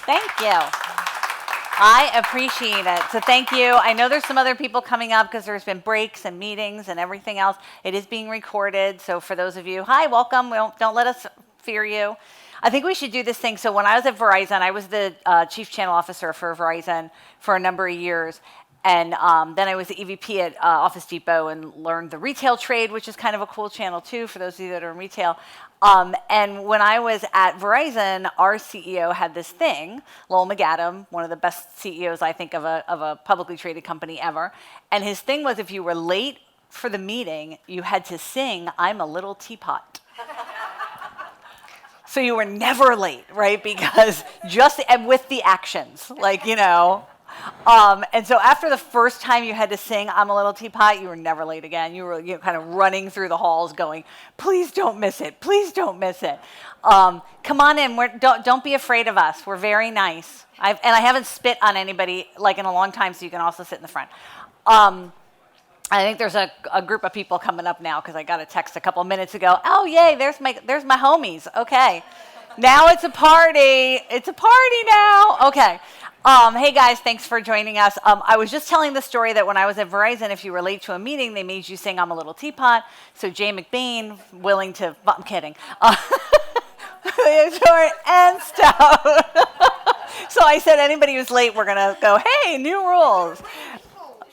Thank you. I appreciate it. So thank you. I know there's some other people coming up because there's been breaks and meetings and everything else. It is being recorded. So for those of you, hi, welcome. Don't let us fear you. I think we should do this thing. So when I was at Verizon, I was the chief channel officer for Verizon for a number of years. And then I was the EVP at Office Depot and learned the retail trade, which is kind of a cool channel too for those of you that are in retail. And when I was at Verizon, our CEO had this thing, Lowell McAdam, one of the best CEOs I think of a publicly traded company ever. And his thing was if you were late for the meeting, you had to sing "I'm a Little Teapot." So you were never late, right? Because and with the actions, like, and so after the first time you had to sing "I'm a Little Teapot," you were never late again. You were kind of running through the halls going, "Please don't miss it. Please don't miss it." Come on in. Don't be afraid of us. We're very nice. I haven't spit on anybody like in a long time, so you can also sit in the front. I think there's a group of people coming up now because I got a text a couple minutes ago. Oh, yay, there's my homies. Okay. Now it's a party. It's a party now. Okay. Hey, guys, thanks for joining us. I was just telling the story that when I was at Verizon, if you were late to a meeting, they made you sing "I'm a Little Teapot." So Jay McBain, willing to, I'm kidding. Short and stout. So I said, anybody who's late, we're going to go, hey, new rules.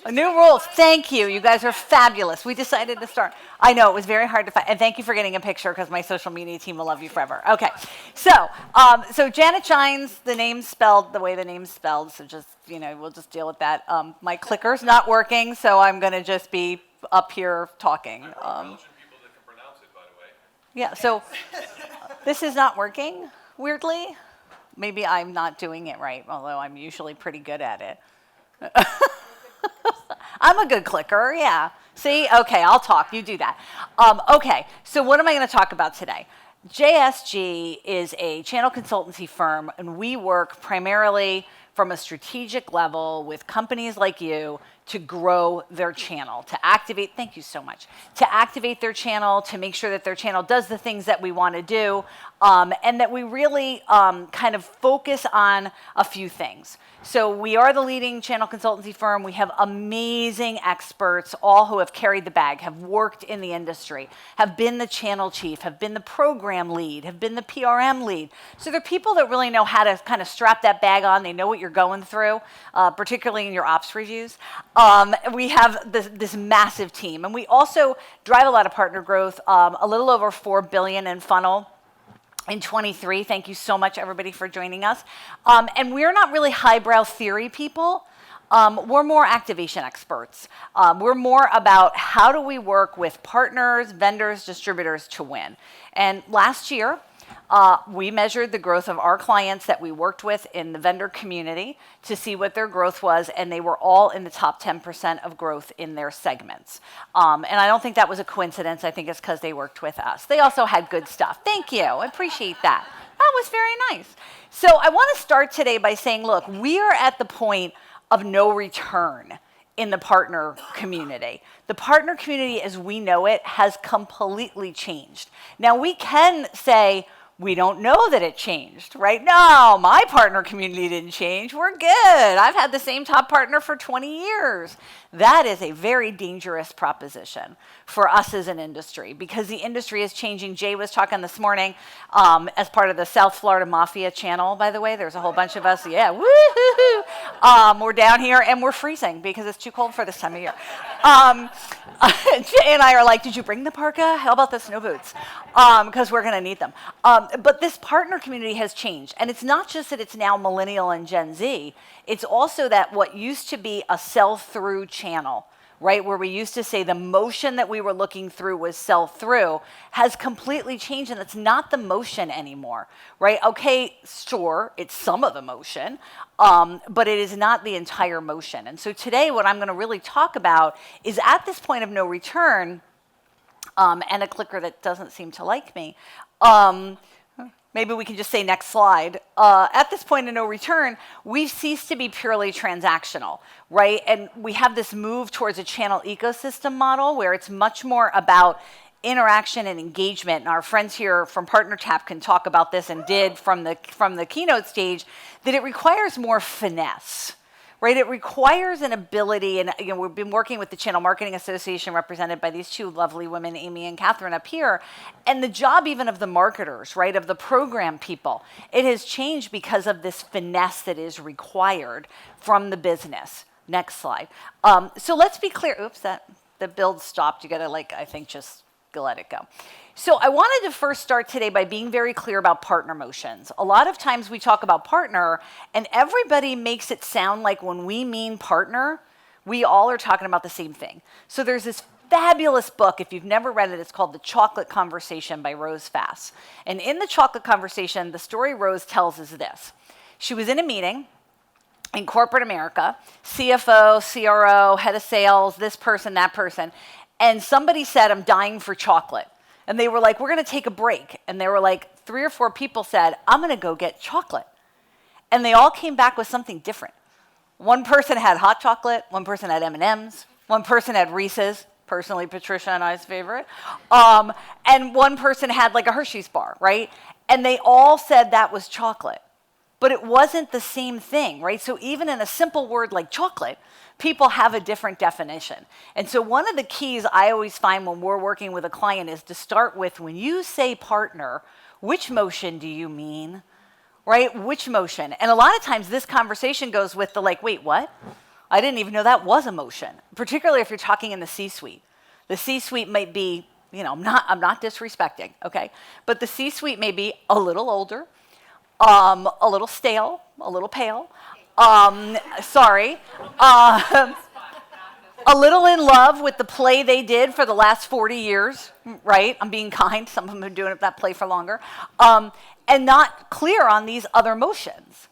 New rules. Thank you. You guys are fabulous. We decided to start. I know it was very hard to find. And thank you for getting a picture because my social media team will love you forever. Okay. So Janet Schijns, the name's spelled the way the name's spelled. So just, we'll just deal with that. My clicker's not working, so I'm going to just be up here talking. Belgian people that can pronounce it, by the way. Yeah. So this is not working, weirdly. Maybe I'm not doing it right, although I'm usually pretty good at it. I'm a good clicker, yeah. See? Okay, I'll talk. You do that. Okay, so what am I going to talk about today? JSG is a channel consultancy firm, and we work primarily from a strategic level with companies like you to grow their channel, to activate, thank you so much, to activate their channel, to make sure that their channel does the things that we want to do, and that we really kind of focus on a few things. So we are the leading channel consultancy firm. We have amazing experts, all who have carried the bag, have worked in the industry, have been the channel chief, have been the program lead, have been the PRM lead. So they're people that really know how to kind of strap that bag on. They know what you're going through, particularly in your ops reviews. We have this massive team. And we also drive a lot of partner growth, a little over $4 billion in funnel in 23. Thank you so much, everybody, for joining us. And we're not really highbrow theory people. We're more activation experts. We're more about how do we work with partners, vendors, distributors to win. And last year, we measured the growth of our clients that we worked with in the vendor community to see what their growth was, and they were all in the top 10% of growth in their segments. And I don't think that was a coincidence. I think it's because they worked with us. They also had good stuff. Thank you. I appreciate that. That was very nice. So I want to start today by saying, look, we are at the point of no return in the partner community. The partner community as we know it has completely changed. Now we can say, we don't know that it changed, right? No, my partner community didn't change. We're good. I've had the same top partner for 20 years. That is a very dangerous proposition for us as an industry because the industry is changing. Jay was talking this morning as part of the South Florida Mafia channel, by the way. There's a whole bunch of us. Yeah, woo-hoo-hoo. We're down here and we're freezing because it's too cold for this time of year. Jay and I are like, did you bring the parka? How about the snow boots? Because we're going to need them. But this partner community has changed. And it's not just that it's now millennial and Gen Z. It's also that what used to be a sell-through channel, right, where we used to say the motion that we were looking through was sell-through, has completely changed, and it's not the motion anymore, right? Okay, sure, it's some of the motion, but it is not the entire motion. And so today what I'm going to really talk about is at this point of no return, and a clicker that doesn't seem to like me, maybe we can just say next slide. At this point of no return, we've ceased to be purely transactional, right? And we have this move towards a channel ecosystem model where it's much more about interaction and engagement, and our friends here from Partner Tap can talk about this and did from the keynote stage, that it requires more finesse. Right, it requires an ability, and we've been working with the Channel Marketing Association represented by these two lovely women, Amy and Catherine, up here, and the job even of the marketers, right, of the program people, it has changed because of this finesse that is required from the business. Next slide. So let's be clear. Oops, the build stopped. You got to, I think, just let it go. So I wanted to first start today by being very clear about partner motions. A lot of times we talk about partner, and everybody makes it sound like when we mean partner, we all are talking about the same thing. So there's this fabulous book, if you've never read it, it's called The Chocolate Conversation by Rose Fass. And in The Chocolate Conversation, the story Rose tells is this. She was in a meeting in corporate America, CFO, CRO, head of sales, this person, that person, and somebody said, I'm dying for chocolate. And they were like, we're going to take a break. And there were like 3 or 4 people said, I'm going to go get chocolate. And they all came back with something different. One person had hot chocolate. One person had M&Ms. One person had Reese's, personally Patricia and I's favorite. And one person had like a Hershey's bar, right? And they all said that was chocolate. But it wasn't the same thing, right? So even in a simple word like chocolate, people have a different definition. And so one of the keys I always find when we're working with a client is to start with, when you say partner, which motion do you mean, right? Which motion? And a lot of times this conversation goes with the wait, what? I didn't even know that was a motion, particularly if you're talking in the C-suite. The C-suite might be, I'm not disrespecting, okay? But the C-suite may be a little older, a little stale, a little pale, a little in love with the play they did for the last 40 years, right? I'm being kind. Some of them have been doing that play for longer. And not clear on these other motions.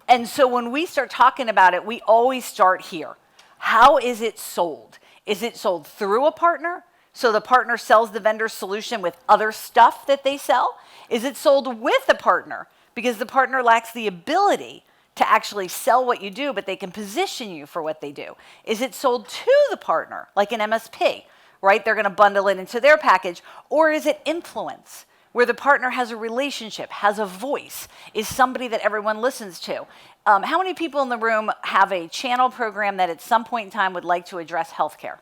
And so when we start talking about it, we always start here. How is it sold? Is it sold through a partner? So the partner sells the vendor solution with other stuff that they sell? Is it sold with a partner? Because the partner lacks the ability to actually sell what you do, but they can position you for what they do. Is it sold to the partner, like an MSP, right? They're going to bundle it into their package. Or is it influence, where the partner has a relationship, has a voice, is somebody that everyone listens to? How many people in the room have a channel program that at some point in time would like to address healthcare?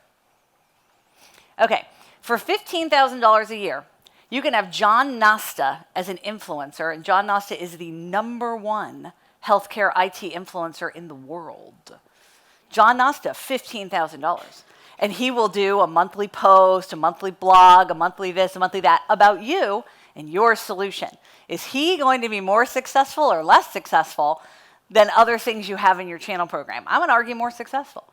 Okay, for $15,000 a year, you can have John Nasta as an influencer, and John Nasta is the #1 healthcare IT influencer in the world. John Nasta, $15,000. And he will do a monthly post, a monthly blog, a monthly this, a monthly that about you and your solution. Is he going to be more successful or less successful than other things you have in your channel program? I'm going to argue more successful,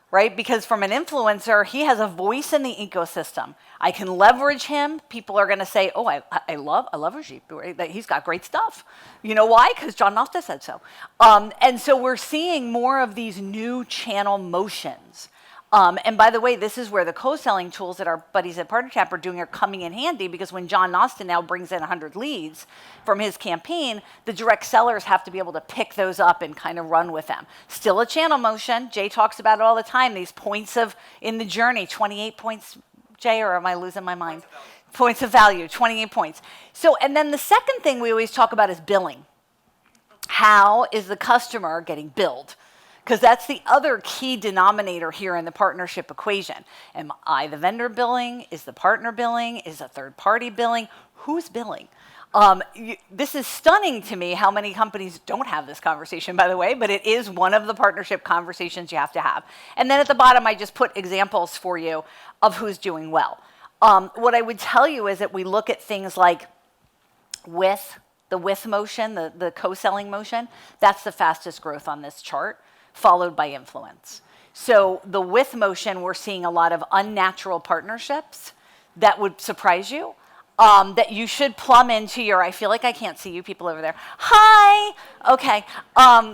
right? Because from an influencer, he has a voice in the ecosystem. I can leverage him. People are going to say, oh, I love Rajiv. He's got great stuff. You know why? Because John Nasta said so. And so we're seeing more of these new channel motions. And by the way, this is where the co-selling tools that our buddies at Partner Tap are doing are coming in handy, because when John Nasta now brings in 100 leads from his campaign, the direct sellers have to be able to pick those up and kind of run with them. Still a channel motion. Jay talks about it all the time, these points in the journey, 28 points. Jay, or am I losing my mind? Points of value, 28 points. So, and then the second thing we always talk about is billing. How is the customer getting billed? Because that's the other key denominator here in the partnership equation. Am I the vendor billing? Is the partner billing? Is a third party billing? Who's billing? This is stunning to me how many companies don't have this conversation, by the way, but it is one of the partnership conversations you have to have. And then at the bottom, I just put examples for you of who's doing well. What I would tell you is that we look at things like the with motion, the co-selling motion. That's the fastest growth on this chart, followed by influence. So the with motion, we're seeing a lot of unnatural partnerships that would surprise you, that you should plumb into your, I feel like I can't see you people over there. Hi, okay,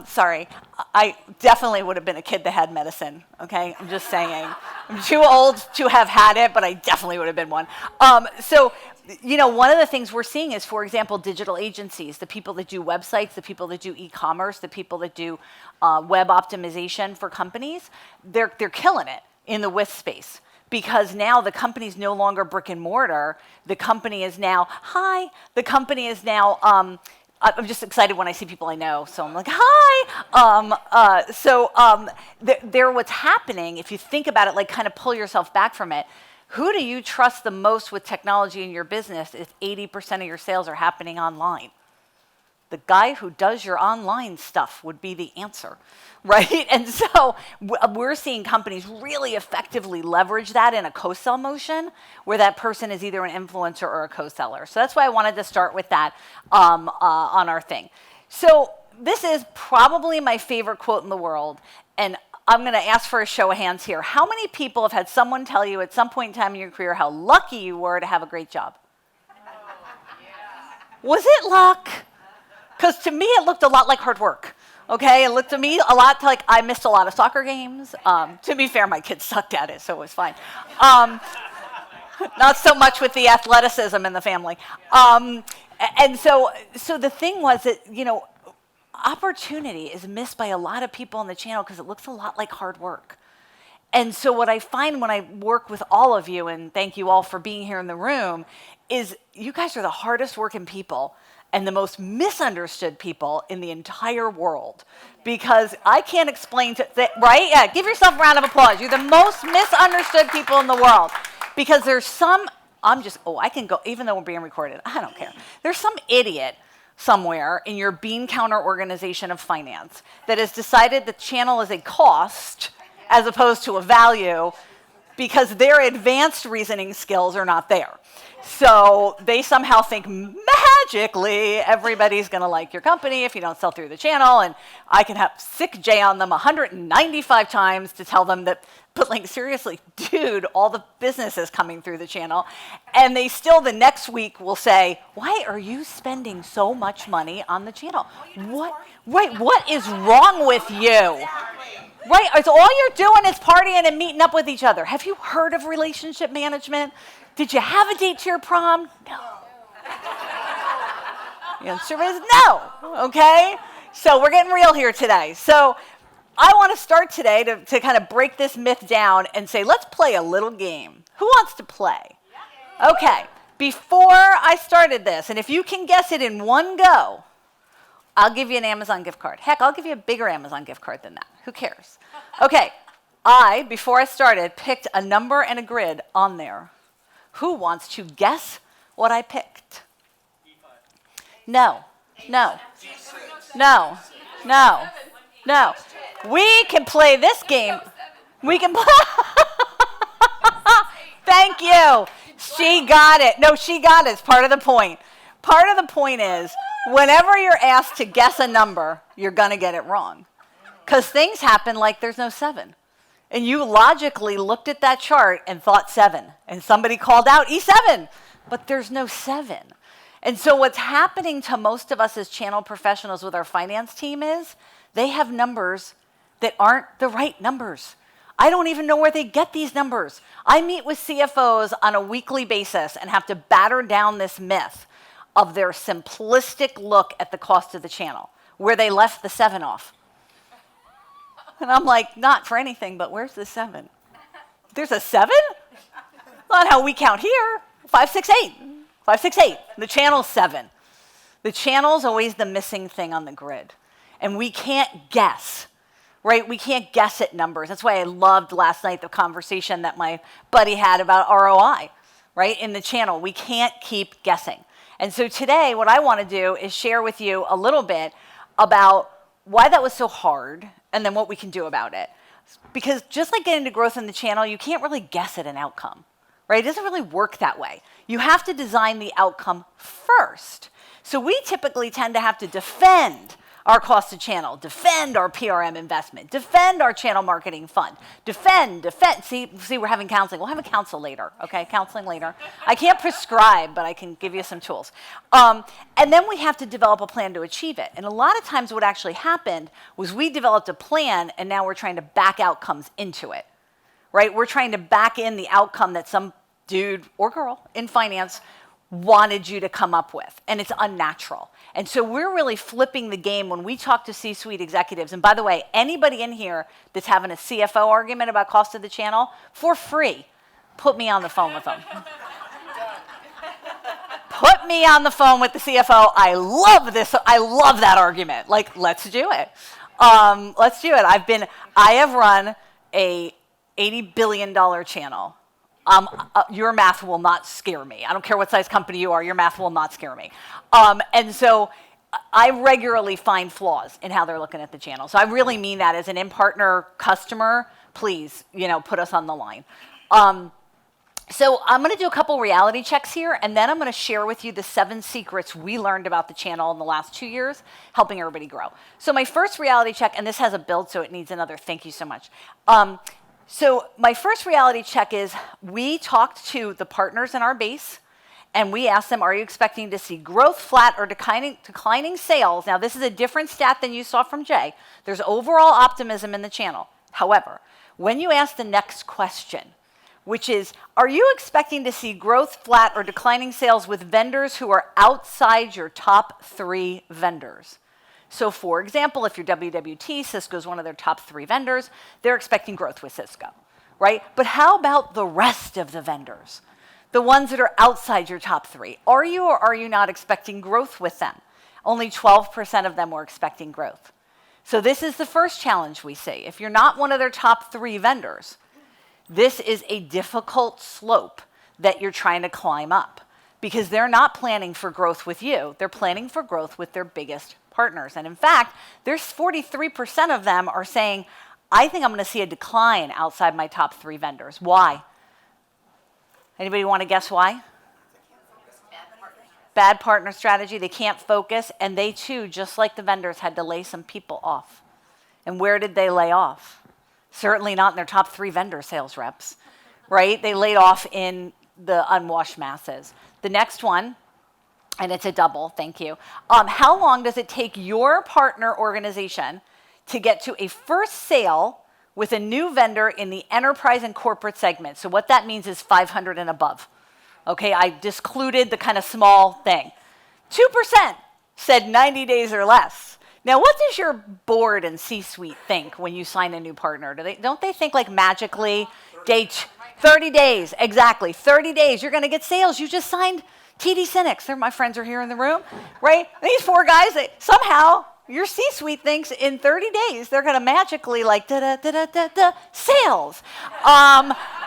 sorry. I definitely would have been a kid that had medicine, okay? I'm just saying. I'm too old to have had it, but I definitely would have been one. So, you know, one of the things we're seeing is, for example, digital agencies, the people that do websites, the people that do e-commerce, the people that do web optimization for companies, they're killing it in the with space, because now the company's no longer brick and mortar. The company is now, hi, the company is now, I'm just excited when I see people I know, so I'm like, hi. What's happening, if you think about it, like kind of pull yourself back from it, who do you trust the most with technology in your business if 80% of your sales are happening online? The guy who does your online stuff would be the answer, right? And so we're seeing companies really effectively leverage that in a co-sell motion where that person is either an influencer or a co-seller. So that's why I wanted to start with that on our thing. So this is probably my favorite quote in the world, and I'm going to ask for a show of hands here. How many people have had someone tell you at some point in time in your career how lucky you were to have a great job? Was it luck? Because to me, it looked a lot like hard work, okay? It looked to me a lot like I missed a lot of soccer games. To be fair, my kids sucked at it, so it was fine. Not so much with the athleticism in the family. And so the thing was that, opportunity is missed by a lot of people on the channel because it looks a lot like hard work. And so what I find when I work with all of you, and thank you all for being here in the room, is you guys are the hardest working people and the most misunderstood people in the entire world. Because I can't explain right? Yeah, give yourself a round of applause. You're the most misunderstood people in the world. Because there's some, I can go, even though we're being recorded, I don't care. There's some idiot somewhere in your bean counter organization of finance that has decided the channel is a cost as opposed to a value because their advanced reasoning skills are not there. So they somehow think magically everybody's going to like your company if you don't sell through the channel, and I can have sick J on them 195 times to tell them that, but like seriously, dude, all the business is coming through the channel. And they still the next week will say, why are you spending so much money on the channel? What is wrong with you? Right, it's all you're doing is partying and meeting up with each other. Have you heard of relationship management? Did you have a date to your prom? No. The answer is no, okay? So we're getting real here today. So I want to start today to kind of break this myth down and say, let's play a little game. Who wants to play? Okay, before I started this, and if you can guess it in one go, I'll give you an Amazon gift card. Heck, I'll give you a bigger Amazon gift card than that. Who cares? Okay, before I started, picked a number and a grid on there. Who wants to guess what I picked? No. We can play this game. We can play. Thank you. She got it. No, she got it. It's part of the point. Part of the point is, whenever you're asked to guess a number, you're going to get it wrong. Because things happen like there's no 7. And you logically looked at that chart and thought 7. And somebody called out E7, but there's no 7. And so what's happening to most of us as channel professionals with our finance team is they have numbers that aren't the right numbers. I don't even know where they get these numbers. I meet with CFOs on a weekly basis and have to batter down this myth of their simplistic look at the cost of the channel, where they left the 7 off. And I'm like, not for anything, but where's the 7? There's a 7? Not how we count here. 5, 6, 8. 5, 6, 8. The channel's 7. The channel's always the missing thing on the grid. And we can't guess, right? We can't guess at numbers. That's why I loved last night the conversation that my buddy had about ROI, right? In the channel, we can't keep guessing. And so today, what I want to do is share with you a little bit about why that was so hard and then what we can do about it. Because just like getting to growth in the channel, you can't really guess at an outcome, right? It doesn't really work that way. You have to design the outcome first. So we typically tend to have to defend our cost of channel, defend our PRM investment, defend our channel marketing fund, defend. See, we're having counseling. We'll have a counsel later, okay? Counseling later. I can't prescribe, but I can give you some tools. And then we have to develop a plan to achieve it. And a lot of times what actually happened was we developed a plan, and now we're trying to back outcomes into it, right? We're trying to back in the outcome that some dude or girl in finance wanted you to come up with, and it's unnatural. And so we're really flipping the game when we talk to C-suite executives. And by the way, anybody in here that's having a CFO argument about cost of the channel, for free, Put me on the phone with them. Put me on the phone with the CFO. I love this. I love that argument. Like, let's do it. Let's do it. I have run a $80 billion channel. Your math will not scare me. I don't care what size company you are. Your math will not scare me. And so I regularly find flaws in how they're looking at the channel. So I really mean that as an in-partner customer, please, put us on the line. So I'm going to do a couple reality checks here, and then I'm going to share with you the 7 secrets we learned about the channel in the last 2 years, helping everybody grow. So my first reality check, and this has a build, so it needs another thank you so much. So my first reality check is we talked to the partners in our base, and we asked them, are you expecting to see growth, flat, or declining sales? Now, this is a different stat than you saw from Jay. There's overall optimism in the channel. However, when you ask the next question, which is, are you expecting to see growth, flat, or declining sales with vendors who are outside your top 3 vendors? So for example, if you're WWT, Cisco's one of their top 3 vendors, they're expecting growth with Cisco, right? But how about the rest of the vendors? The ones that are outside your top 3. Are you or are you not expecting growth with them? Only 12% of them were expecting growth. So this is the first challenge we see. If you're not one of their top 3 vendors, this is a difficult slope that you're trying to climb up because they're not planning for growth with you. They're planning for growth with their biggest partners. And in fact, there's 43% of them are saying, I think I'm going to see a decline outside my top 3 vendors. Why? Anybody want to guess why? Bad partner strategy. They can't focus. And they too, just like the vendors, had to lay some people off. And where did they lay off? Certainly not in their top 3 vendor sales reps, right? They laid off in the unwashed masses. The next one, and it's a double, thank you. How long does it take your partner organization to get to a first sale with a new vendor in the enterprise and corporate segment? So what that means is 500 and above. Okay, I discluded the kind of small thing. 2% said 90 days or less. Now, what does your board and C-suite think when you sign a new partner? Don't they think like magically, 30 days, exactly, 30 days, you're going to get sales. You just signed TD Cynics. My friends are here in the room, right? These 4 guys, somehow your C-suite thinks in 30 days they're going to magically like sales.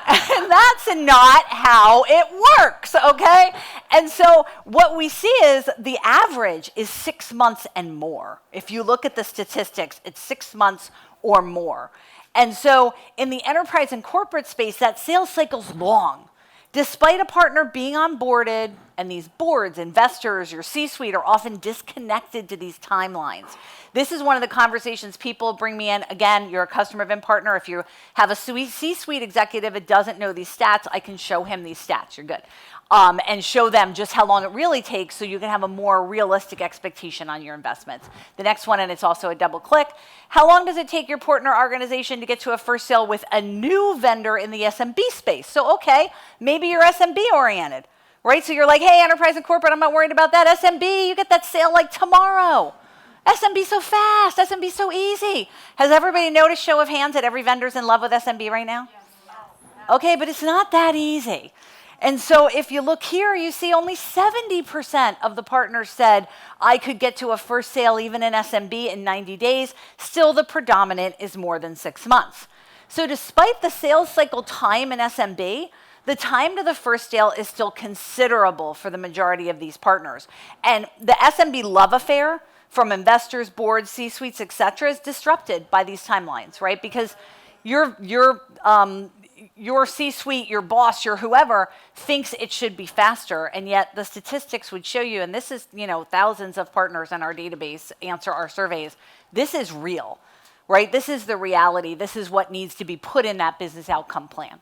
And that's not how it works, okay? And so what we see is the average is 6 months and more. If you look at the statistics, it's 6 months or more. And so in the enterprise and corporate space, that sales cycle's long. Despite a partner being onboarded, and these boards, investors, your C-suite are often disconnected to these timelines. This is one of the conversations people bring me in. Again, you're a customer of InPartner. If you have a C-suite executive that doesn't know these stats, I can show him these stats. You're good. And show them just how long it really takes so you can have a more realistic expectation on your investments. The next one, and it's also a double click. How long does it take your partner organization to get to a first sale with a new vendor in the SMB space? So, okay, maybe you're SMB oriented, right? So you're like, hey, enterprise and corporate, I'm not worried about that. SMB, you get that sale like tomorrow. SMB so fast, SMB so easy. Has everybody noticed, show of hands, that every vendor's in love with SMB right now? Yes. Okay, but it's not that easy. And so if you look here, you see only 70% of the partners said, I could get to a first sale even in SMB in 90 days. Still, the predominant is more than 6 months. So despite the sales cycle time in SMB, the time to the first sale is still considerable for the majority of these partners. And the SMB love affair from investors, boards, C-suites, et cetera, is disrupted by these timelines, right? Because your C-suite, your boss, your whoever thinks it should be faster, and yet the statistics would show you, and this is, thousands of partners in our database answer our surveys, this is real, right? This is the reality. This is what needs to be put in that business outcome plan.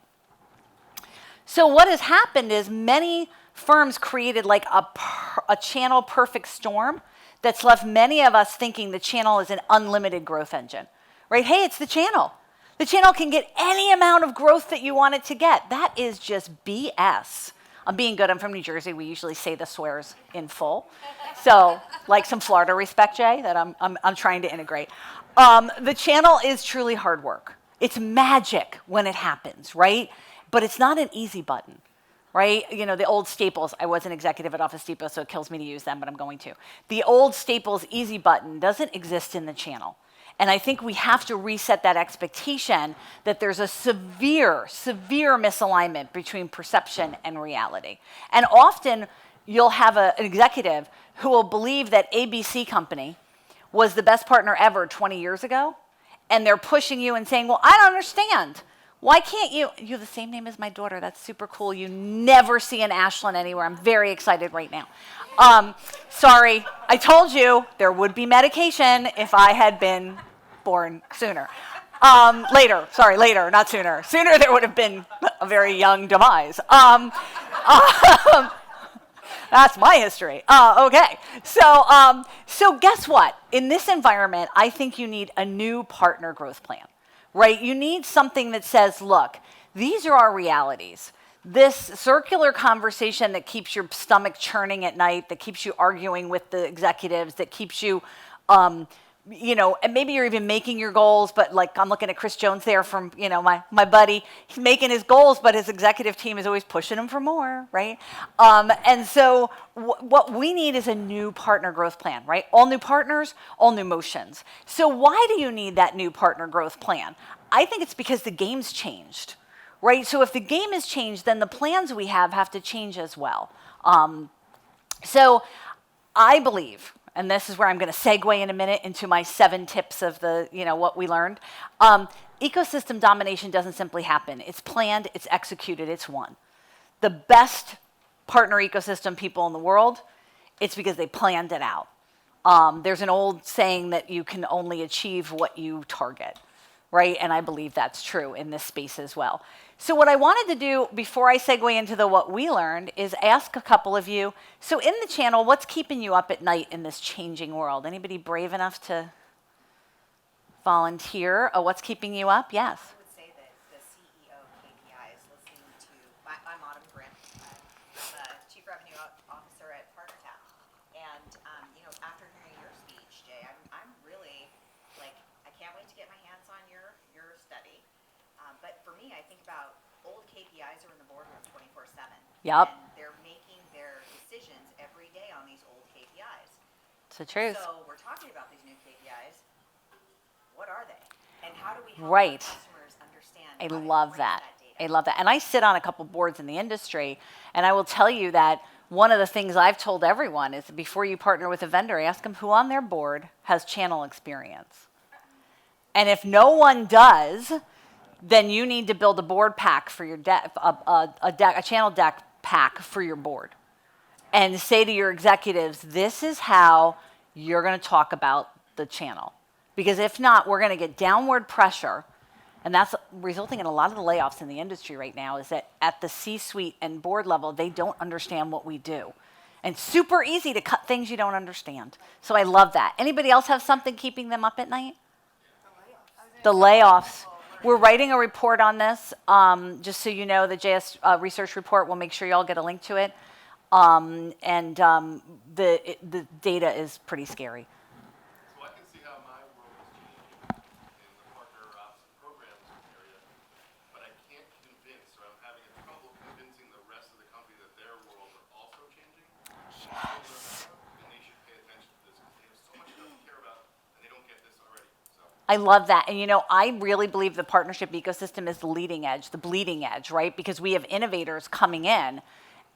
So what has happened is many firms created like a channel perfect storm that's left many of us thinking the channel is an unlimited growth engine, right? Hey, it's the channel. The channel can get any amount of growth that you want it to get. That is just BS. I'm being good. I'm from New Jersey. We usually say the swears in full. So, like some Florida respect, Jay, that I'm trying to integrate. The channel is truly hard work. It's magic when it happens, right? but it's not an easy button, right? You know, the old Staples, I was an executive at Office Depot, so it kills me to use them, but I'm going to. The old Staples easy button doesn't exist in the channel. And I think we have to reset that expectation that there's a severe, severe misalignment between perception and reality. And often you'll have an executive who will believe that ABC company was the best partner ever 20 years ago, and they're pushing you and saying, well, I don't understand. Why can't you? You have the same name as my daughter. That's super cool. You never see an Ashlyn anywhere. I'm very excited right now. Sorry, I told you there would be medication if I had been born sooner. Later, not sooner. Sooner there would have been a very young demise. That's my history. Okay, so guess what? In this environment, I think you need a new partner growth plan, right? You need something that says, look, these are our realities. This circular conversation that keeps your stomach churning at night, that keeps you arguing with the executives, that keeps you, you know, and maybe you're even making your goals, but like I'm looking at Chris Jones there from, you know, my buddy, he's making his goals, but his executive team is always pushing him for more, right? And so what we need is a new partner growth plan, right? All new partners, all new motions. So why do you need that new partner growth plan? I think it's because the game's changed. Right, so if the game has changed, then the plans we have to change as well. So I believe, and this is where I'm going to segue in a minute into my 7 tips of the, you know, what we learned. Ecosystem domination doesn't simply happen. It's planned, it's executed, it's won. The best partner ecosystem people in the world, it's because they planned it out. There's an old saying that you can only achieve what you target. Right, and I believe that's true in this space as well. So what I wanted to do before I segue into the what we learned is ask a couple of you, so in the channel, what's keeping you up at night in this changing world? Anybody brave enough to volunteer? What's keeping you up? Yes. I would say that the CEO KPIs, listening to, I'm Autumn Grant, I'm the Chief Revenue Officer at PartnerTap. And, you know, after hearing your speech, Jay, I'm really, like, I can't wait to get my hands on your study. But for me, I think about old KPIs are in the boardroom 24/7. Yep. And they're making their decisions every day on these old KPIs. It's the truth. So we're talking about these new KPIs. What are they? And how do we help Right. our customers understand I how to love embrace that. data? I love that. And I sit on a couple boards in the industry, and I will tell you that one of the things I've told everyone is before you partner with a vendor, ask them who on their board has channel experience. And if no one does, then you need to build a board pack for your a channel deck pack for your board. And say to your executives, this is how you're going to talk about the channel. Because if not, we're going to get downward pressure. And that's resulting in a lot of the layoffs in the industry right now is that at the C-suite and board level, they don't understand what we do. And super easy to cut things you don't understand. So I love that. Anybody else have something keeping them up at night? The layoffs. We're writing a report on this, just so you know, the JS research report. We'll make sure you all get a link to it. The data is pretty scary. So I can see how my world is changing in the partner ops and programs area, but I can't convince, or I'm having trouble convincing the rest of the company that their worlds are also changing. Yes. And they should pay attention to this because they have so much stuff to care about, and they don't get this already. So. I love that. And you know, I really believe the partnership ecosystem is the leading edge, the bleeding edge, right? Because we have innovators coming in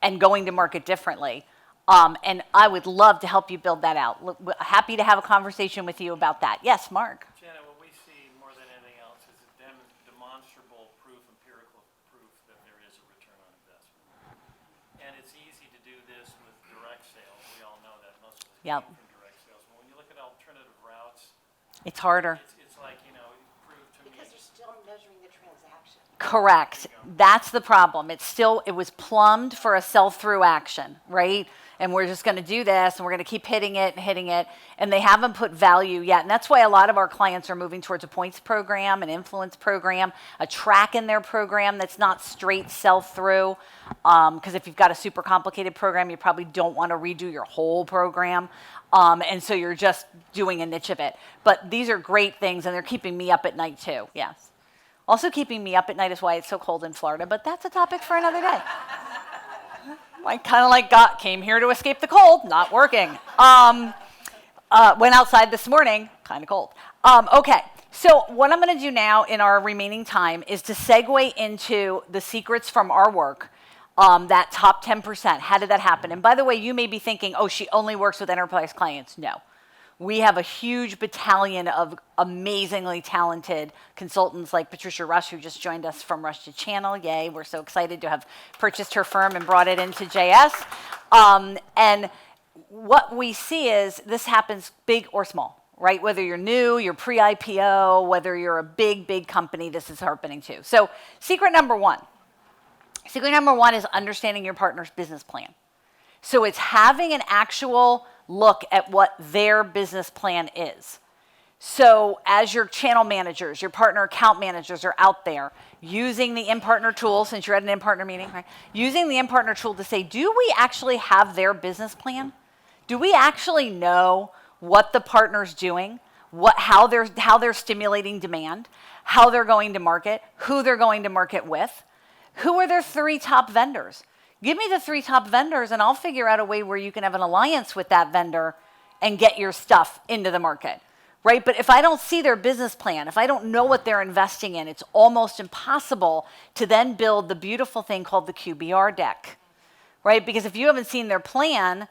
and going to market differently. And I would love to help you build that out. Happy to have a conversation with you about that. Yes, Mark. Janet, what we see more than anything else is demonstrable proof, empirical proof that there is a return on investment. And it's easy to do this with direct sales. We all know that most of us Yep. come from direct sales. But when you look at alternative routes, It's harder. it's like, you know, prove to me. Because you're still measuring the transaction. Correct. That's the problem. It was plumbed for a sell-through action, right? And we're just going to do this, and we're going to keep hitting it, and they haven't put value yet. And that's why a lot of our clients are moving towards a points program, an influence program, a track in their program that's not straight sell-through. Because if you've got a super complicated program, you probably don't want to redo your whole program. And so you're just doing a niche of it. But these are great things, and they're keeping me up at night too. Yes. Also keeping me up at night is why it's so cold in Florida, but that's a topic for another day. I kind of like came here to escape the cold, not working. Went outside this morning, kind of cold. Okay, so what I'm going to do now in our remaining time is to segue into the secrets from our work, that top 10%. How did that happen? And by the way, you may be thinking, oh, she only works with enterprise clients. No. We have a huge battalion of amazingly talented consultants like Patricia Rush, who just joined us from Rush to Channel. Yay, we're so excited to have purchased her firm and brought it into JS. And what we see is this happens big or small, right? Whether you're new, you're pre-IPO, whether you're a big company, this is happening too. So secret number one. Secret number one is understanding your partner's business plan. So it's having an actual look at what their business plan is. So as your channel managers, your partner account managers are out there using the in-partner tool, since you're at an in-partner meeting, right? Using the in-partner tool to say, do we actually have their business plan? Do we actually know what the partner's doing, how they're stimulating demand, how they're going to market, who they're going to market with? Who are their 3 top vendors? Give me the 3 top vendors and I'll figure out a way where you can have an alliance with that vendor and get your stuff into the market, right? But if I don't see their business plan, if I don't know what they're investing in, it's almost impossible to then build the beautiful thing called the QBR deck, right? Because if you haven't seen their plan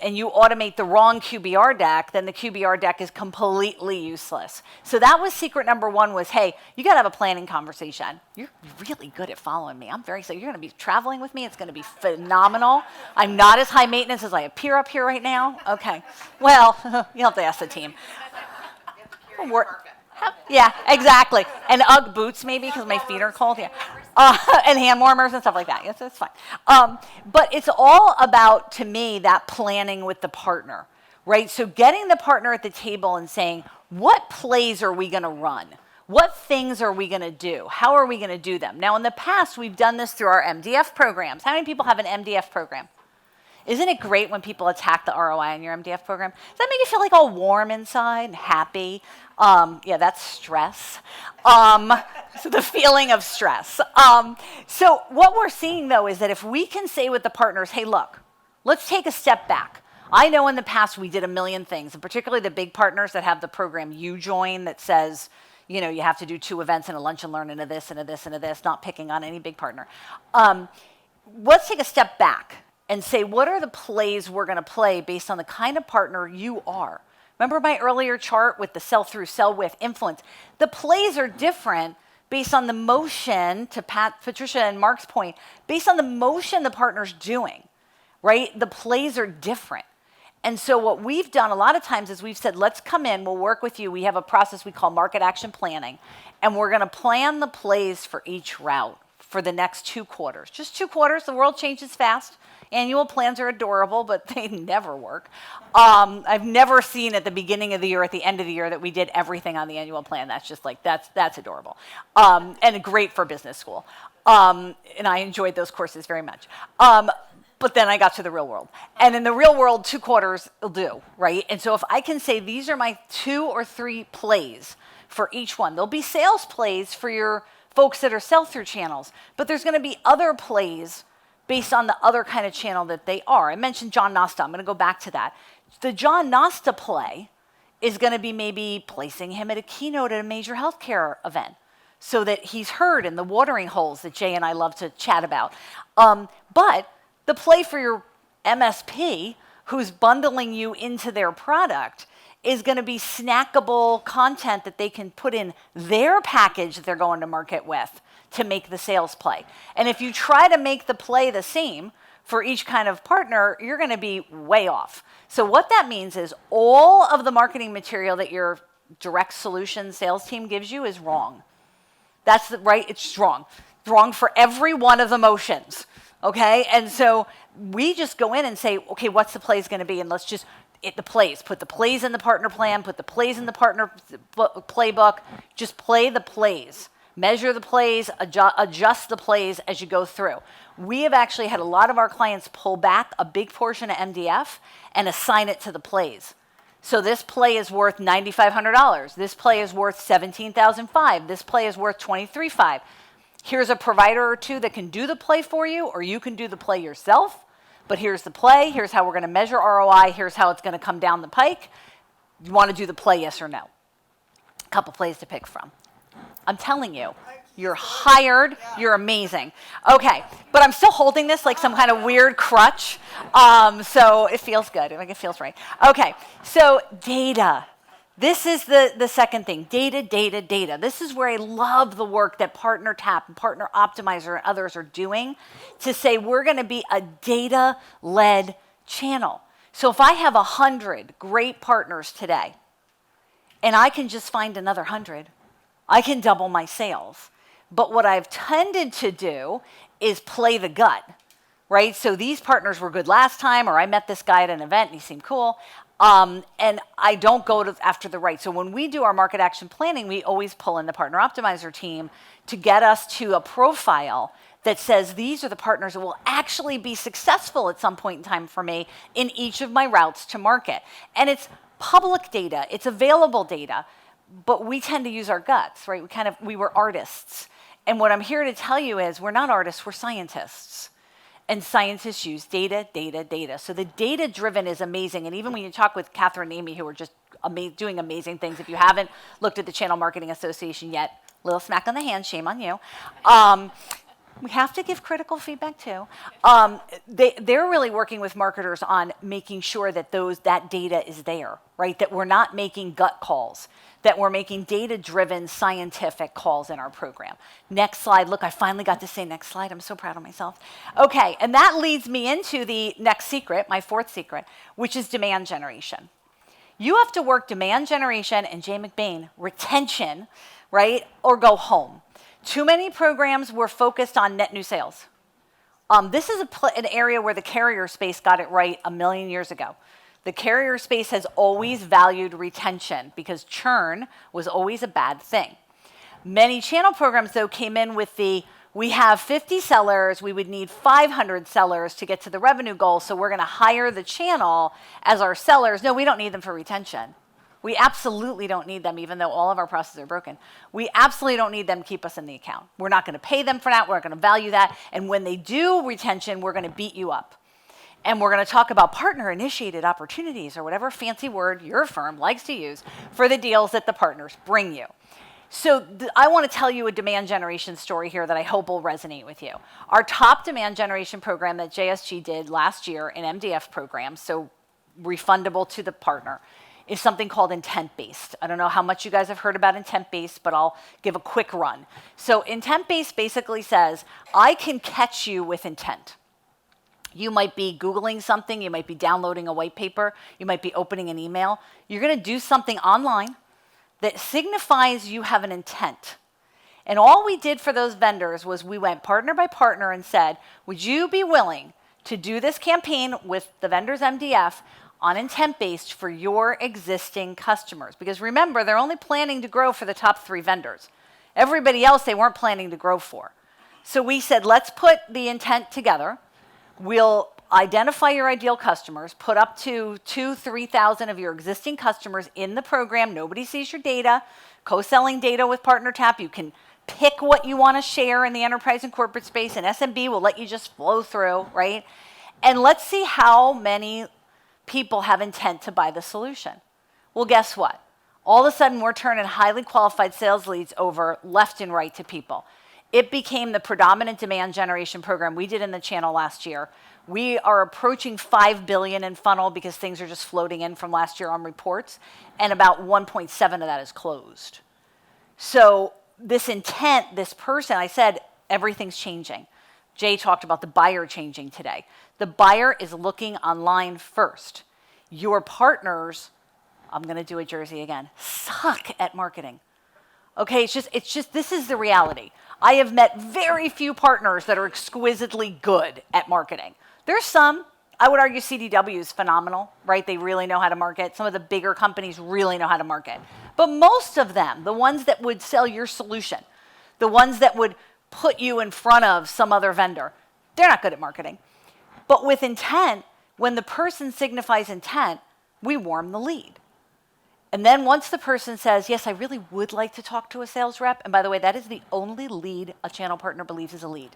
and you automate the wrong QBR deck, then the QBR deck is completely useless. So that was secret number one was, hey, you got to have a planning conversation. You're really good at following me. I'm very excited. You're going to be traveling with me. It's going to be phenomenal. I'm not as high maintenance as I appear up here right now. Okay. Well, you'll have to ask the team. Yeah, exactly. And Ugg boots maybe because my feet are cold. Yeah. And hand warmers and stuff like that. Yes, that's fine. But it's all about, to me, that planning with the partner, right? So getting the partner at the table and saying, what plays are we going to run? What things are we going to do? How are we going to do them? Now, in the past, we've done this through our MDF programs. How many people have an MDF program? Isn't it great when people attack the ROI on your MDF program? Does that make you feel like all warm inside and happy? Yeah, that's stress. So the feeling of stress. So what we're seeing, though, is that if we can say with the partners, hey, look, let's take a step back. I know in the past we did a million things, and particularly the big partners that have the program you join that says, you know, you have to do 2 events and a lunch and learn and a this and a this and a this, not picking on any big partner. Let's take a step back and say, what are the plays we're going to play based on the kind of partner you are? Remember my earlier chart with the sell-through, sell-with, influence? The plays are different based on the motion, to Patricia and Mark's point, based on the motion the partner's doing, right? The plays are different. And so what we've done a lot of times is we've said, let's come in, we'll work with you. We have a process we call market action planning, and we're going to plan the plays for each route for the next 2 quarters. Just 2 quarters, the world changes fast. Annual plans are adorable, but they never work. I've never seen at the beginning of the year, at the end of the year, that we did everything on the annual plan. That's just like, that's adorable. And great for business school. And I enjoyed those courses very much. But then I got to the real world. And in the real world, 2 quarters will do, right? And so if I can say, these are my 2 or 3 plays for each one. There'll be sales plays for your folks that are sell-through channels, but there's going to be other plays based on the other kind of channel that they are. I mentioned John Nosta. I'm going to go back to that. The John Nosta play is going to be maybe placing him at a keynote at a major healthcare event so that he's heard in the watering holes that Jay and I love to chat about. But the play for your MSP, who's bundling you into their product, is going to be snackable content that they can put in their package that they're going to market with to make the sales play. And if you try to make the play the same for each kind of partner, you're going to be way off. So what that means is all of the marketing material that your direct solution sales team gives you is wrong. That's right, it's wrong. It's wrong for every one of the motions, okay? And so we just go in and say, okay, what's the plays going to be? And let's just the plays. Put the plays in the partner plan, put the plays in the partner playbook, just play the plays. Measure the plays, adjust the plays as you go through. We have actually had a lot of our clients pull back a big portion of MDF and assign it to the plays. So this play is worth $9,500. This play is worth $17,500. This play is worth $23,500. Here's a provider or two that can do the play for you, or you can do the play yourself. But here's the play. Here's how we're going to measure ROI. Here's how it's going to come down the pike. You want to do the play, yes or no? A couple plays to pick from. I'm telling you, you're hired. You're amazing. Okay, but I'm still holding this like some kind of weird crutch, so it feels good. Like it feels right. Okay, so data. This is the second thing. Data, data, data. This is where I love the work that Partner Tap and Partner Optimizer and others are doing to say we're going to be a data-led channel. So if I have 100 great partners today, and I can just find another 100, I can double my sales. But what I've tended to do is play the gut, right? So these partners were good last time, or I met this guy at an event and he seemed cool. And I don't go after the right. So when we do our market action planning, we always pull in the Partner Optimizer team to get us to a profile that says these are the partners that will actually be successful at some point in time for me in each of my routes to market. And it's public data, it's available data, but we tend to use our guts, right? We were artists. And what I'm here to tell you is we're not artists, we're scientists. And scientists use data, data, data. So the data-driven is amazing. And even when you talk with Catherine and Amy, who are just doing amazing things, if you haven't looked at the Channel Marketing Association yet, little smack on the hand, shame on you. We have to give critical feedback too. They're really working with marketers on making sure that that data is there, right? That we're not making gut calls, that we're making data-driven scientific calls in our program. Next slide. Look, I finally got to say next slide. I'm so proud of myself. Okay, and that leads me into the next secret, my fourth secret, which is demand generation. You have to work demand generation and Jay McBain, retention, right? Or go home. Too many programs were focused on net new sales. This is an area where the carrier space got it right a million years ago. The carrier space has always valued retention because churn was always a bad thing. Many channel programs, though, came in with we have 50 sellers, we would need 500 sellers to get to the revenue goal, so we're going to hire the channel as our sellers. No, we don't need them for retention. We absolutely don't need them, even though all of our processes are broken. We absolutely don't need them to keep us in the account. We're not going to pay them for that. We're not going to value that. And when they do retention, we're going to beat you up. And we're going to talk about partner-initiated opportunities, or whatever fancy word your firm likes to use, for the deals that the partners bring you. So I want to tell you a demand generation story here that I hope will resonate with you. Our top demand generation program that JSG did last year in MDF programs, so refundable to the partner, is something called intent-based. I don't know how much you guys have heard about intent-based, but I'll give a quick run. So intent-based basically says, I can catch you with intent. You might be Googling something, you might be downloading a white paper, you might be opening an email. You're going to do something online that signifies you have an intent. And all we did for those vendors was we went partner by partner and said, would you be willing to do this campaign with the vendor's MDF on intent-based for your existing customers? Because remember, they're only planning to grow for the top 3 vendors. Everybody else they weren't planning to grow for. So we said, let's put the intent together. We'll identify your ideal customers, put up to 2,000-3,000 of your existing customers in the program. Nobody sees your data. Co-selling data with Partner Tap. You can pick what you want to share in the enterprise and corporate space, and SMB will let you just flow through, right? And let's see how many people have intent to buy the solution. Well, guess what? All of a sudden, we're turning highly qualified sales leads over left and right to people. It became the predominant demand generation program we did in the channel last year. We are approaching $5 billion in funnel because things are just floating in from last year on reports, and about 1.7 of that is closed. So this intent, this person, I said, everything's changing. Jay talked about the buyer changing today. The buyer is looking online first. Your partners, I'm going to do a Jersey again, suck at marketing. Okay, it's just this is the reality. I have met very few partners that are exquisitely good at marketing. There's some. I would argue CDW is phenomenal, right? They really know how to market. Some of the bigger companies really know how to market. But most of them, the ones that would sell your solution, the ones that would put you in front of some other vendor, they're not good at marketing. But with intent, when the person signifies intent, we warm the lead. And then once the person says, yes, I really would like to talk to a sales rep, and by the way, that is the only lead a channel partner believes is a lead.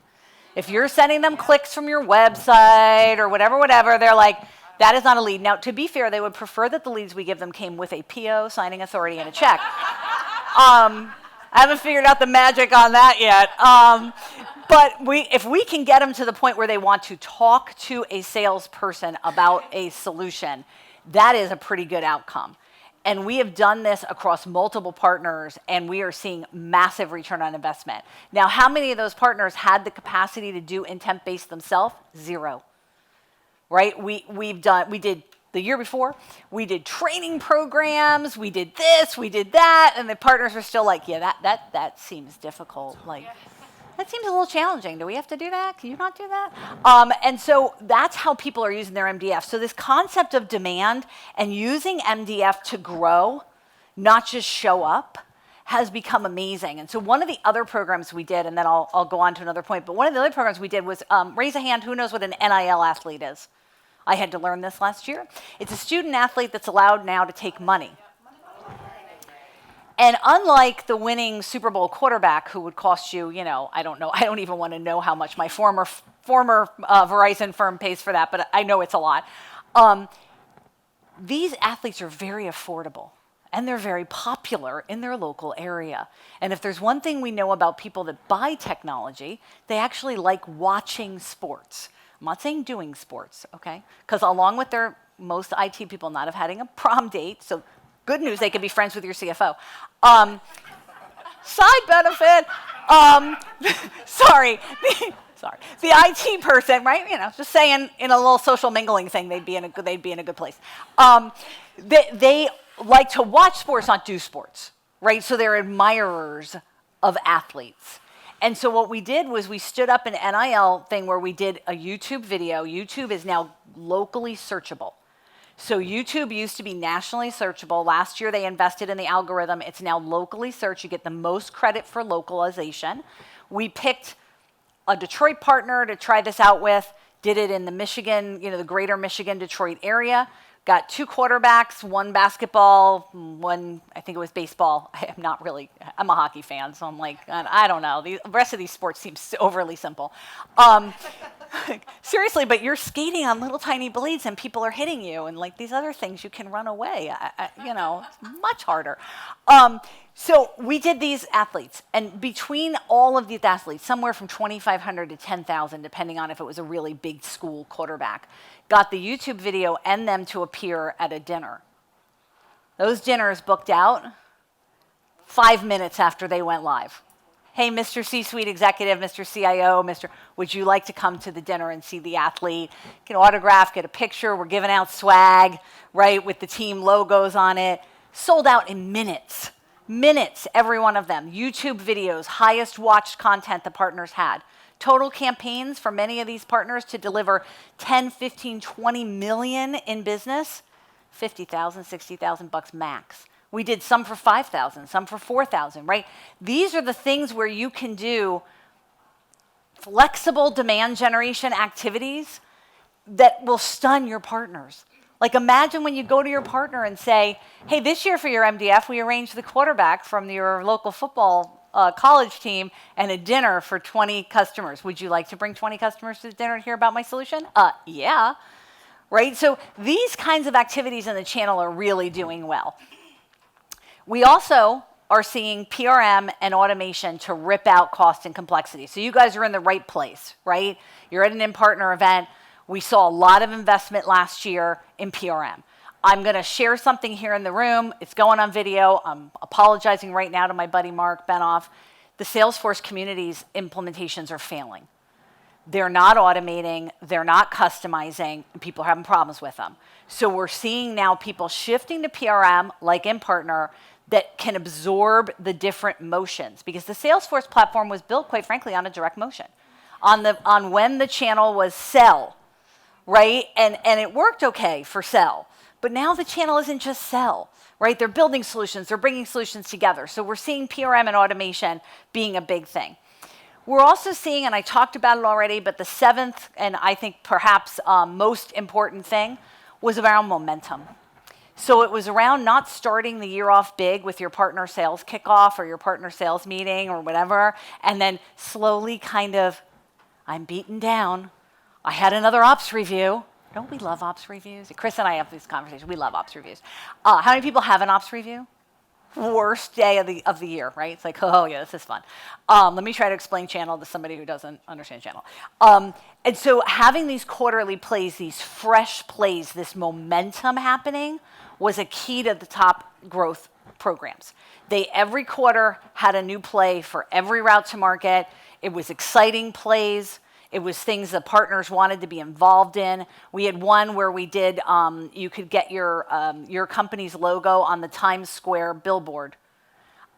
If you're sending them clicks from your website or whatever, they're like, that is not a lead. Now, to be fair, they would prefer that the leads we give them came with a PO, signing authority, and a check. I haven't figured out the magic on that yet. But if we can get them to the point where they want to talk to a salesperson about a solution, that is a pretty good outcome. And we have done this across multiple partners, and we are seeing massive return on investment. Now, how many of those partners had the capacity to do intent-based themselves? 0. Right? We did the year before, we did training programs, we did this, we did that, and the partners were still like, yeah, that seems difficult. Like, that seems a little challenging. Do we have to do that? Can you not do that? And so that's how people are using their MDF. So this concept of demand and using MDF to grow, not just show up, has become amazing. And so one of the other programs we did, and then I'll go on to another point, but one of the other programs we did was, raise a hand, who knows what an NIL athlete is? I had to learn this last year. It's a student athlete that's allowed now to take money. And unlike the winning Super Bowl quarterback who would cost you, I don't even want to know how much my former Verizon firm pays for that, but I know it's a lot. These athletes are very affordable, and they're very popular in their local area. And if there's one thing we know about people that buy technology, they actually like watching sports. I'm not saying doing sports, okay? Because along with most IT people not have having a prom date, so good news, they could be friends with your CFO. Side benefit, sorry. The IT person, right? Just saying in a little social mingling thing, they'd be in a good place. They like to watch sports, not do sports, right? So they're admirers of athletes. And so what we did was we stood up an NIL thing where we did a YouTube video. YouTube is now locally searchable. So YouTube used to be nationally searchable. Last year they invested in the algorithm. It's now locally searched. You get the most credit for localization. We picked a Detroit partner to try this out with, did it in the Michigan, the greater Michigan, Detroit area. Got 2 quarterbacks, 1 basketball, 1, I think it was baseball. I'm a hockey fan, so I'm like, I don't know. The rest of these sports seem overly simple. Seriously, but you're skating on little tiny blades and people are hitting you, and like these other things, you can run away. Much harder. So we did these athletes, and between all of these athletes, somewhere from 2,500 to 10,000, depending on if it was a really big school quarterback, got the YouTube video and them to appear at a dinner. Those dinners booked out 5 minutes after they went live. Hey, Mr. C-suite executive, Mr. CIO, would you like to come to the dinner and see the athlete? Get an autograph, get a picture. We're giving out swag, right, with the team logos on it. Sold out in minutes. Minutes, every one of them. YouTube videos, highest watched content the partners had. Total campaigns for many of these partners to deliver 10, 15, 20 million in business, 50,000, 60,000 bucks max. We did some for 5,000, some for 4,000, right? These are the things where you can do flexible demand generation activities that will stun your partners. Like imagine when you go to your partner and say, hey, this year for your MDF, we arranged the quarterback from your local football college team and a dinner for 20 customers. Would you like to bring 20 customers to the dinner and hear about my solution? Yeah, right? So these kinds of activities in the channel are really doing well. We also are seeing PRM and automation to rip out cost and complexity. So you guys are in the right place, right? You're at an in-partner event. We saw a lot of investment last year in PRM. I'm going to share something here in the room. It's going on video. I'm apologizing right now to my buddy Mark Benoff. The Salesforce community's implementations are failing. They're not automating. They're not customizing. And people are having problems with them. So we're seeing now people shifting to PRM, like in partner, that can absorb the different motions. Because the Salesforce platform was built, quite frankly, on a direct motion. On when the channel was sell, right? And it worked okay for sell. But now the channel isn't just sell, right? They're building solutions. They're bringing solutions together. So we're seeing PRM and automation being a big thing. We're also seeing, and I talked about it already, but the 7th, and I think perhaps most important thing, was around momentum. So it was around not starting the year off big with your partner sales kickoff or your partner sales meeting or whatever, and then slowly kind of, I'm beaten down. I had another ops review. Don't we love ops reviews? Chris and I have these conversations. We love ops reviews. How many people have an ops review? Worst day of the year, right? It's like, oh yeah, this is fun. Let me try to explain channel to somebody who doesn't understand channel. And so having these quarterly plays, these fresh plays, this momentum happening was a key to the top growth programs. They every quarter had a new play for every route to market. It was exciting plays. It was things that partners wanted to be involved in. We had one where we did, you could get your company's logo on the Times Square billboard.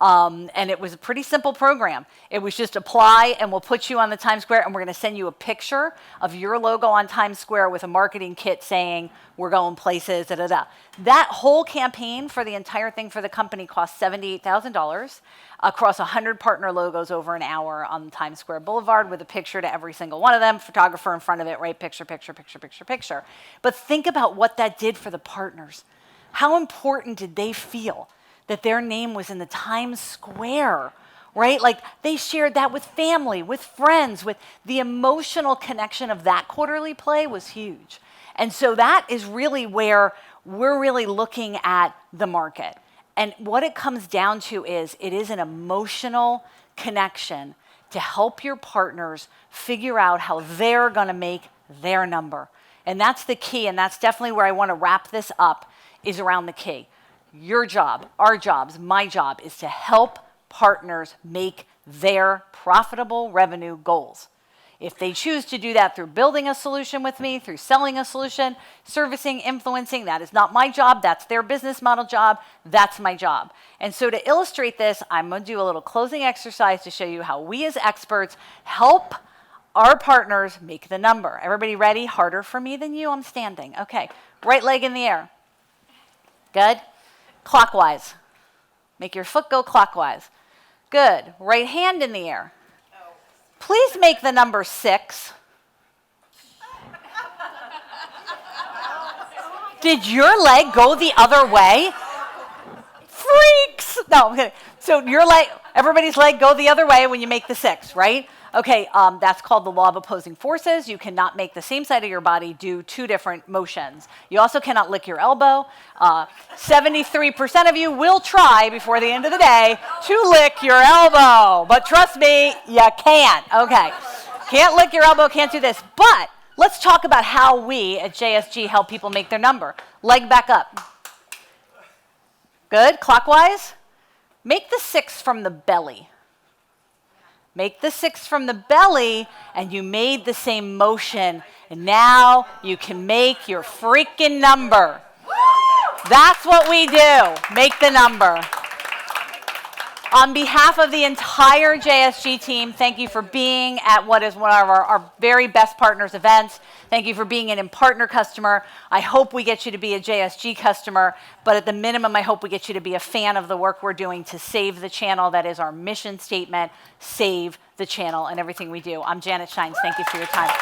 And it was a pretty simple program. It was just apply and we'll put you on the Times Square and we're going to send you a picture of your logo on Times Square with a marketing kit saying we're going places, da da da. That whole campaign for the entire thing for the company cost $78,000 across 100 partner logos over an hour on Times Square Boulevard with a picture to every single one of them, photographer in front of it, right? Picture, picture, picture, picture, picture. But think about what that did for the partners. How important did they feel that their name was in the Times Square, right? Like they shared that with family, with friends, with the emotional connection of that quarterly play was huge. And so that is really where we're really looking at the market. And what it comes down to is it is an emotional connection to help your partners figure out how they're going to make their number. And that's the key, and that's definitely where I want to wrap this up, is around the key. Your job, our jobs, my job is to help partners make their profitable revenue goals. If they choose to do that through building a solution with me, through selling a solution, servicing, influencing, that is not my job. That's their business model job. That's my job. And so to illustrate this, I'm going to do a little closing exercise to show you how we as experts help our partners make the number. Everybody ready? Harder for me than you? I'm standing. Okay. Right leg in the air. Good. Clockwise. Make your foot go clockwise. Good. Right hand in the air. Please make the number 6. Did your leg go the other way? Freaks! No, I'm kidding. So your leg, everybody's leg go the other way when you make the 6, right? Okay, that's called the law of opposing forces. You cannot make the same side of your body do 2 different motions. You also cannot lick your elbow. 73% of you will try before the end of the day to lick your elbow. But trust me, you can't. Okay, can't lick your elbow, can't do this. But let's talk about how we at JSG help people make their number. Leg back up. Good, clockwise. Make the 6 from the belly. Make the 6 from the belly, and you made the same motion. And now you can make your freaking number. That's what we do. Make the number. On behalf of the entire JSG team, thank you for being at what is one of our very best partners events. Thank you for being an in-partner customer. I hope we get you to be a JSG customer, but at the minimum, I hope we get you to be a fan of the work we're doing to save the channel. That is our mission statement, save the channel and everything we do. I'm Janet Schijns. Thank you for your time.